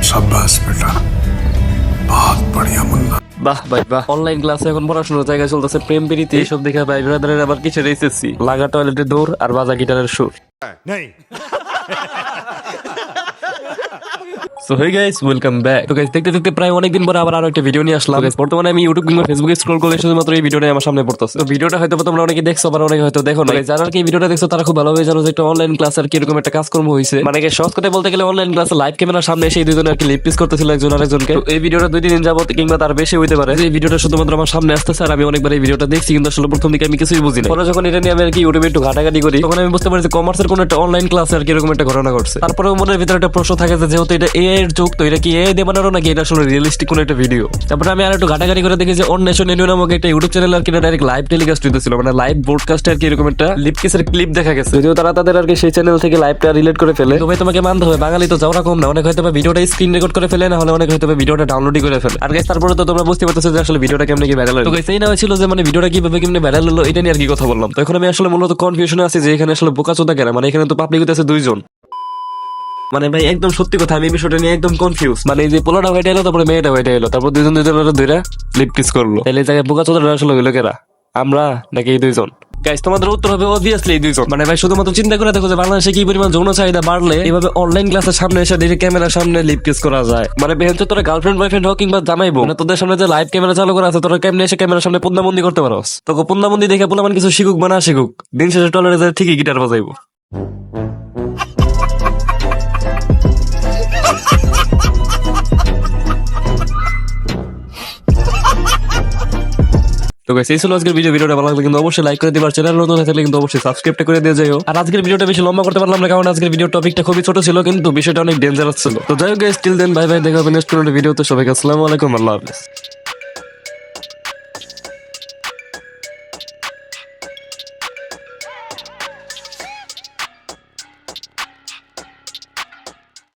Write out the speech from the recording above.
शाबाश बेटा, बहुत बढ़िया मुन्ना। বাহ ভাই বাহ, অনলাইন ক্লাসে এখন পড়াশোনার জায়গায় চলতেছে প্রেম প্রীতি, এইসব দেখে ভাই ব্রাদারের আবার কিসের এসএসসি, লাগা টয়লেটে দৌড় আর বাজা গিটারের সুর। So hey guys, welcome back. তো গাইস, দেখতে দেখতে প্রায় অনেকদিন পরে আবার আরো একটা ভিডিও নিয়ে আসলাম। গাইস, বর্তমানে আমি ইউটিউব কিংবা ফেসবুকে স্ক্রল করলে শুধুমাত্র এই ভিডিওটাই আমার সামনে পড়তেছে। তো ভিডিওটা হয়তো তোমরা অনেকে দেখছো, আবার অনেকে হয়তো দেখো না। যারা কি ভিডিওটা দেখছো তারা খুব ভালোভাবে জানো যে একটা অনলাইন ক্লাস আর কি এরকম একটা কাজকর্ম হয়েছে। মানে সহজ করে বলতে গেলে অনলাইন ক্লাসে লাইভ ক্যামেরার সামনে এসে দুজন আর কি লিপ কিস করতেছিল একজন আরেকজনকে। তো এই ভিডিওটা 2 দিন যাবত কিংবা তার বেশি হইতে পারে এই ভিডিওটা শুধুমাত্র আমার সামনে আসতেছে, আর আমি অনেকবার এই ভিডিওটা দেখছি, কিন্তু আসলে প্রথম দিকে আমি কিছুই বুঝি না। পরে যখন এটা নিয়ে আমি আর কি ইউটিউবে একটু ঘাটাঘাটি করি, তখন আমি বুঝতে পারি যে কমার্সের কোন একটা অনলাইন ক্লাসে আর কি এরকম একটা ঘটনা ঘটছে। তারপরেও মনের ভিতরে একটা প্রশ্ন থাকে যে যেহেতু এটা এআই এর যুগ, তো এটা কি এআই দিয়ে বানানো নাকি এটা আসলে রিয়েলিস্টিক কোন একটা ভিডিও। তারপরে আমি আর একটু ঘাটাঘাটি করে দেখি যে অন্বেষণ এনিউ নামক একটা ইউটিউব চ্যানেল আর কি ডাইরেক্ট লাইভ টেলিকাস্ট হইতেছিল, মানে লাইভ ব্রডকাস্ট আর কি এরকম একটা লিপ কিসের ক্লিপ দেখা গেছে। যদিও তারা তাদের আর কি সেই চ্যানেল থেকে লাইভটা রিলেট করে ফেলে। তো ভাই তোমাকে মানতে হবে, বাঙালি তো যাওয়া কম না, অনেক হয়তো ভিডিওটা স্ক্রিন রেকর্ড করে ফেলে, না হলে অনেক হয়তো ভিডিওটা ডাউনলোডই করে ফেলে। আর গাইস, তারপরে তো তোমরা বুঝতে পারতেছো যে আসলে ভিডিওটা কেমনে কি ভাইরাল হলো। তো গাইস, এই না ছিল যে মানে ভিডিওটা কিভাবে কেমনে ভাইরাল হলো এটা নিয়ে আর কি কথা বললাম। তো এখন আমি আসলে মূলত কনফিউশনে আছি যে এখানে আসলে বোকাচোদা কেন, মানে এখানে তো পাবলিক হইতেছে 2 জন। মানে ভাই একদম সত্যি কথা, আমি এই বিষয়টা নিয়ে একদম কনফিউজ। মানে এই যে পোলাটা হইটা এলো, তারপরে মেয়েটা হইটা এলো, তারপর দুজন ধরে লিপ কিস করলো। তাহলে এই জায়গায় বোকাচোদাটা আসলে হইলো কেরা, আমরা নাকি এই 2 জন? গাইস, তোমাদের উত্তর হবে অবভিয়াসলি এই 2 জন। মানে ভাই শুধুমাত্র চিন্তা করে দেখো যে বাংলাদেশে কি পরিমাণ যৌন চাহিদা বাড়লে এইভাবে অনলাইন ক্লাসের সামনে এসে ডিরেক্ট ক্যামেরার সামনে লিপ কিস করা যায়। মানে বেহেঞ্চ তোরা গার্লফ্রেন্ড বয়ফ্রেন্ড হোক কিংবা জামাই বউ, মানে তোদের সামনে যে লাইভ ক্যামেরা চালু করা আছে, তোরা কেমনে এসে ক্যামেরার সামনে পদ্মাবন্দি করতে পারোস? তোকে পদ্মাবন্দি দেখে পোলামান কিছু শিখুক বা না শিখুক, দিন শেষে টলারে ঠিকই গিটার বাজাইবো। তো গাইস, এই ছিল আজকের ভিডিওটা ভালো লাগলে কিন্তু অবশ্যই লাইক করে দিবা, চ্যানেল নতুন থাকলে কিন্তু অবশ্যই সাবস্ক্রাইব করে দিয়ে যাও। আর আজকের ভিডিওটা বেশি লম্বা করতে পারলাম না, কারণ আজকের ভিডিও টপিকটা খুবই ছোট ছিল, কিন্তু বিষয়টা অনেক ডেঞ্জারাস ছিল। তো যাই হোক guys, till then bye bye, দেখা হবে নেক্সট কোনো ভিডিওতে। সবাইকে আসসালামু আলাইকুম, আল্লাহ হাফেজ।